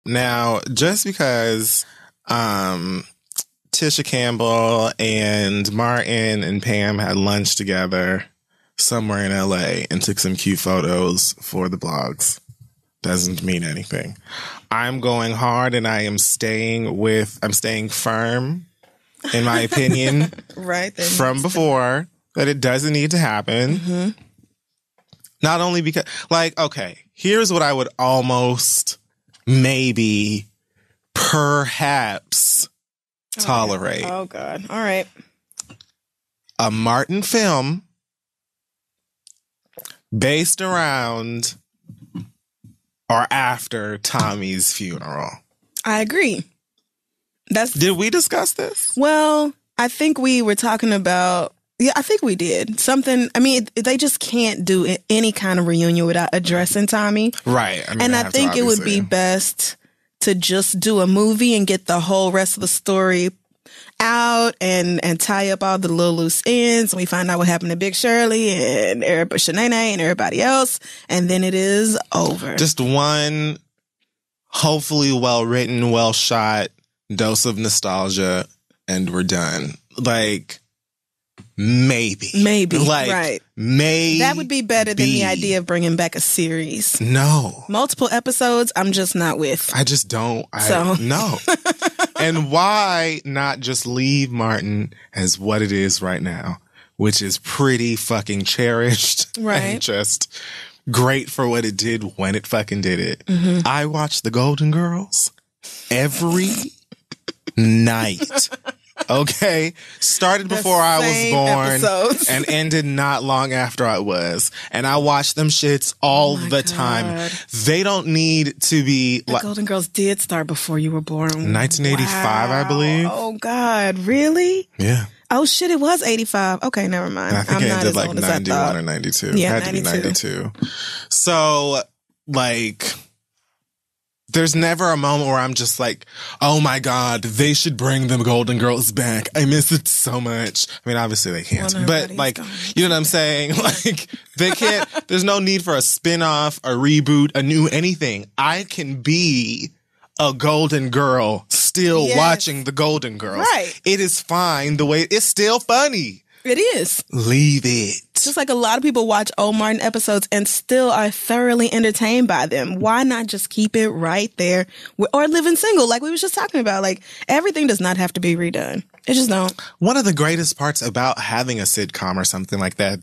Now, just because Tisha Campbell and Martin and Pam had lunch together somewhere in LA and took some cute photos for the blogs doesn't mean anything. I'm going hard and I'm staying firm in my opinion from before that it doesn't need to happen. Mm-hmm. Not only because, like, okay, here's what I would almost maybe perhaps tolerate. Oh, God. All right. A Martin film based around or after Tommy's funeral. I agree. Did we discuss this? Well, I think we were talking about, yeah, I think we did. Something, I mean, they just can't do any kind of reunion without addressing Tommy. Right. I mean, and I think it would be best to just do a movie and get the whole rest of the story out and tie up all the little loose ends. And we find out what happened to Big Shirley and Shanae and everybody else. And then it is over. Just one hopefully well-written, well-shot dose of nostalgia and we're done. Like, maybe. Like, right. Maybe. That would be better than the idea of bringing back a series. No. Multiple episodes, I'm just not with. I just don't. No. And why not just leave Martin as what it is right now, which is pretty fucking cherished. Right. And just great for what it did when it fucking did it. Mm-hmm. I watched The Golden Girls every night. Okay, started before I was born and ended not long after I was. And I watched them shits all the time. They don't need to be The Golden Girls did start before you were born. 1985, wow. I believe. Oh, God. Really? Yeah. Oh, shit, it was 85. Okay, never mind. And I think it ended like 91 or 92. Yeah, it had 92. To be 92. So, like, there's never a moment where I'm just like, oh my God, they should bring the Golden Girls back. I miss it so much. I mean, obviously they can't, but like, you know what I'm saying? Like, they can't, there's no need for a spin-off, a reboot, a new anything. I can be a Golden Girl still watching the Golden Girls. Right. It is fine the way, it's still funny. It is. Leave it. Just like a lot of people watch old Martin episodes and still are thoroughly entertained by them. Why not just keep it right there? Or Living Single, like we was just talking about. Like, everything does not have to be redone. It just don't. One of the greatest parts about having a sitcom or something like that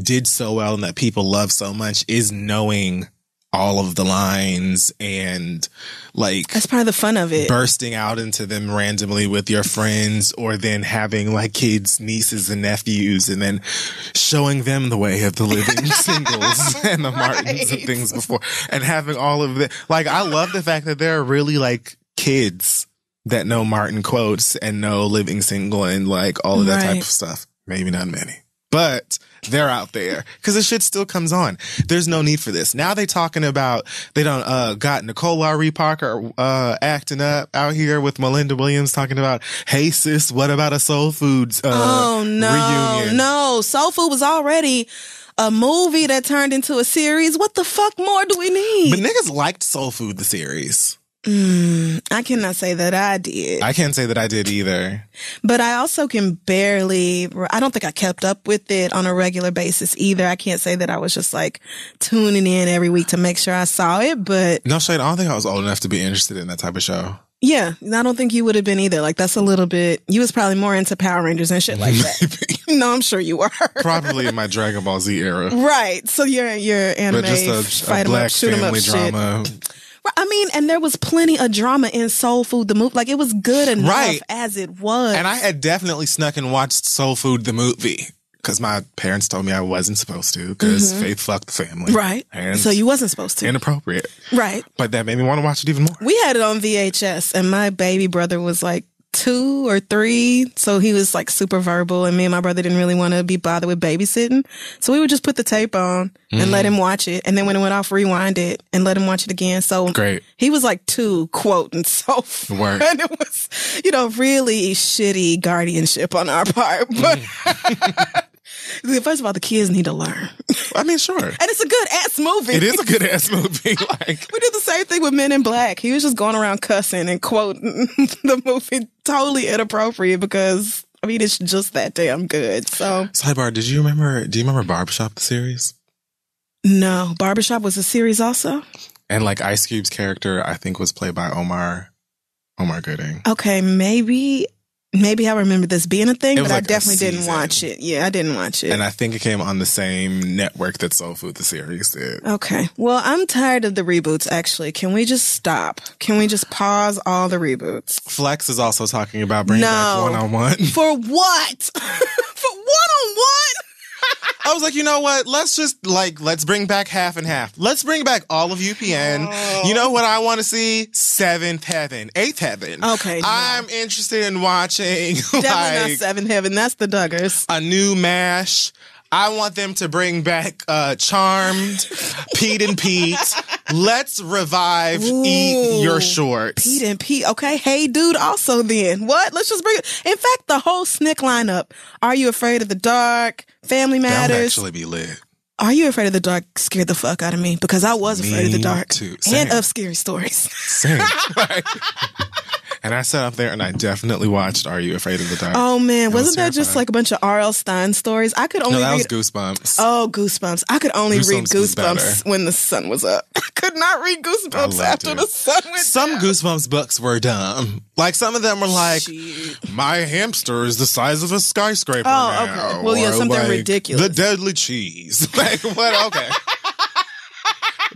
did so well and that people love so much is knowing all of the lines and like that's part of the fun of it, bursting out into them randomly with your friends, or then having like kids, nieces and nephews, and then showing them the way of the Living Singles and the Martins and things before, and having all of the, like, I love the fact that there are really like kids that know Martin quotes and know Living Single and like all of that type of stuff. Maybe not many, but they're out there because the shit still comes on. There's no need for this. Now they talking about, they don't got Nicole Laurie Parker acting up out here with Melinda Williams talking about, hey sis, what about a Soul Foods reunion? No, Soul Food was already a movie that turned into a series. What the fuck more do we need? But niggas liked Soul Food, the series. I cannot say that I did. I can't say that I did either. But I also can barely, I don't think I kept up with it on a regular basis either. I can't say that I was just like tuning in every week to make sure I saw it, but. No shade, I don't think I was old enough to be interested in that type of show. Yeah, I don't think you would have been either. Like, that's a little bit, you was probably more into Power Rangers and shit like that. No, I'm sure you were. Probably in my Dragon Ball Z era. Right. So your anime, but just fight 'em up, shoot 'em up drama. Shit. I mean, and there was plenty of drama in Soul Food, the movie. Like, it was good enough as it was. And I had definitely snuck and watched Soul Food, the movie, because my parents told me I wasn't supposed to, because Faith fucked the family. Right. And so you wasn't supposed to. Inappropriate. Right. But that made me want to watch it even more. We had it on VHS, and my baby brother was like 2 or 3, so he was like super verbal, and me and my brother didn't really want to be bothered with babysitting, so we would just put the tape on and let him watch it, and then when it went off, rewind it and let him watch it again. So great. He was like 2 quoting so Word. And it was, really shitty guardianship on our part, but First of all, the kids need to learn. I mean, sure. And it's a good ass movie. It is a good ass movie. Like, we did the same thing with Men in Black. He was just going around cussing and quoting the movie totally inappropriate because, I mean, it's just that damn good. So, sidebar, do you remember Barbershop, the series? No. Barbershop was a series also? And like Ice Cube's character, I think, was played by Omar Gooding. Okay, maybe I remember this being a thing, but like I definitely didn't watch it. Yeah, I didn't watch it. And I think it came on the same network that Soul Food, the series, did. Okay. Well, I'm tired of the reboots, actually. Can we just stop? Can we just pause all the reboots? Flex is also talking about bringing back one-on-one. For what? For one-on-one? I was like, you know what? Let's bring back half and half. Let's bring back all of UPN. Oh. You know what I want to see? Seventh Heaven. Eighth Heaven. Okay. No. I'm interested in watching Definitely not Seventh Heaven. That's the Duggars. A new MASH. I want them to bring back Charmed, Pete and Pete. Let's revive Eat Your Shorts. Pete and Pete. Okay. Hey, dude, also then. What? Let's just bring it. In fact, the whole SNCC lineup. Are You Afraid of the Dark? Family Matters. That would actually be lit. Are You Afraid of the Dark scared the fuck out of me because I was afraid of the dark. Too. And of scary stories. Same. And I sat up there and I definitely watched Are You Afraid of the Dark? Oh man, wasn't that just like a bunch of R.L. Stein stories? I could only read... was Goosebumps. Oh, Goosebumps. I could only read Goosebumps when the sun was up. I could not read Goosebumps after the sun went Some down. Goosebumps books were dumb. Like some of them were like, my hamster is the size of a skyscraper now. Okay. Well, yeah, something like, ridiculous. The deadly cheese. Like, what? Okay.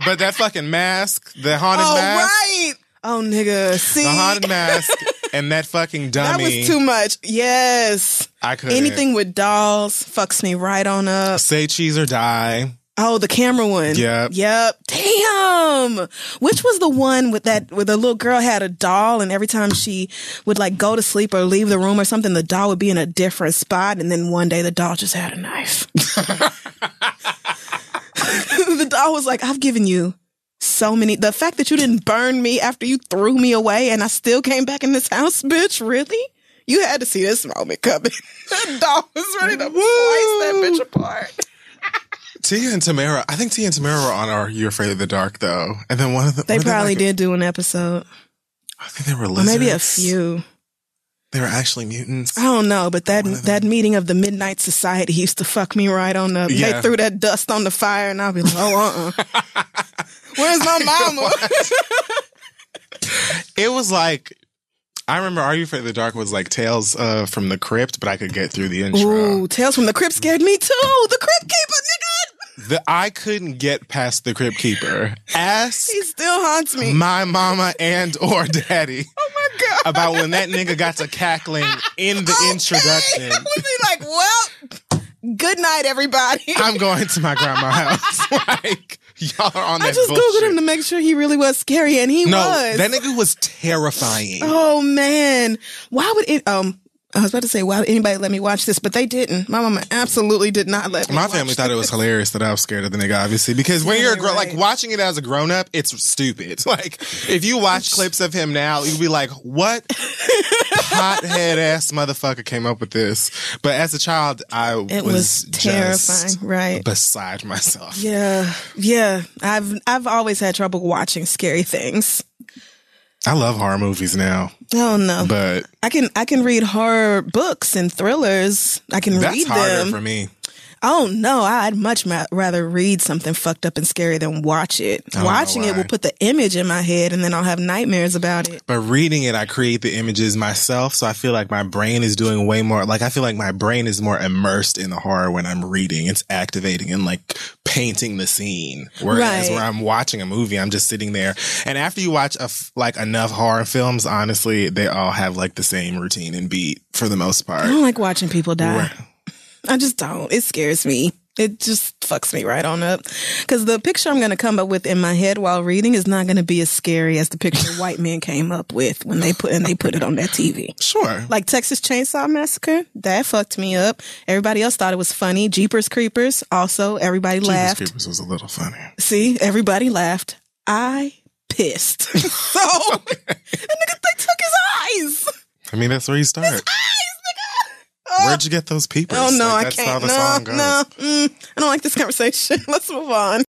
But that fucking mask, the haunted mask. Right. Oh, nigga. See? The haunted mask and that fucking dummy. That was too much. Yes. I couldn't. Anything with dolls fucks me right on up. Say Cheese or Die. Oh, the camera one. Yep. Damn. Which was the one where the little girl had a doll and every time she would like go to sleep or leave the room or something, the doll would be in a different spot and then one day the doll just had a knife. The doll was like, I've given you so many. The fact that you didn't burn me after you threw me away and I still came back in this house, bitch, really? You had to see this moment coming. That doll was ready to slice that bitch apart. Tia and Tamara, I think Tia and Tamara were on Are You Afraid of the Dark, though. And then one of them... They probably did do an episode. I think they were lizards. Or maybe a few. They were actually mutants. I don't know, but that meeting of the Midnight Society used to fuck me right on up. Yeah. They threw that dust on the fire and I'll be like, where's my mama? It was like... I remember Are You Afraid of the Dark was like Tales from the Crypt, but I could get through the intro. Ooh, Tales from the Crypt scared me too. The Crypt Keeper, nigga. I couldn't get past the Crypt Keeper. Ask he still haunts me. My mama and or daddy. Oh my God. About when that nigga got to cackling in the introduction. I would be like, well, good night, everybody. I'm going to my grandma's house. Like, y'all are on that bullshit. I just Googled him to make sure he really was scary, and he was. No, that nigga was terrifying. Oh, man. Why would it, I was about to say, why would anybody let me watch this? But they didn't. My mama absolutely did not let me My family thought it was hilarious that I was scared of the nigga, obviously. Because when you're like watching it as a grown up, it's stupid. Like, if you watch clips of him now, you'll be like, what pothead ass motherfucker came up with this? But as a child, it was terrifying, right? Beside myself. Yeah. Yeah. I've always had trouble watching scary things. I love horror movies now. Oh no. But I can read horror books and thrillers. I can read them. That's harder for me. Oh no, I'd much rather read something fucked up and scary than watch it. Watching it will put the image in my head and then I'll have nightmares about it. But reading it, I create the images myself. So I feel like my brain is doing way more, like I feel like my brain is more immersed in the horror when I'm reading. It's activating and like painting the scene. Whereas where I'm watching a movie, I'm just sitting there. And after you watch like enough horror films, honestly, they all have like the same routine and beat for the most part. I don't like watching people die. I just don't. It scares me. It just fucks me right on up. Because the picture I'm going to come up with in my head while reading is not going to be as scary as the picture white men came up with when they put it on that TV. Sure. Like Texas Chainsaw Massacre, that fucked me up. Everybody else thought it was funny. Jeepers Creepers, also everybody laughed. Jeepers Creepers was a little funny. See, everybody laughed. I pissed. So, and nigga, they took his eyes. I mean, that's where you start. His eyes, nigga. Where'd you get those peepers? Oh no, like, I that's how can't. the song goes. I don't like this conversation. Let's move on.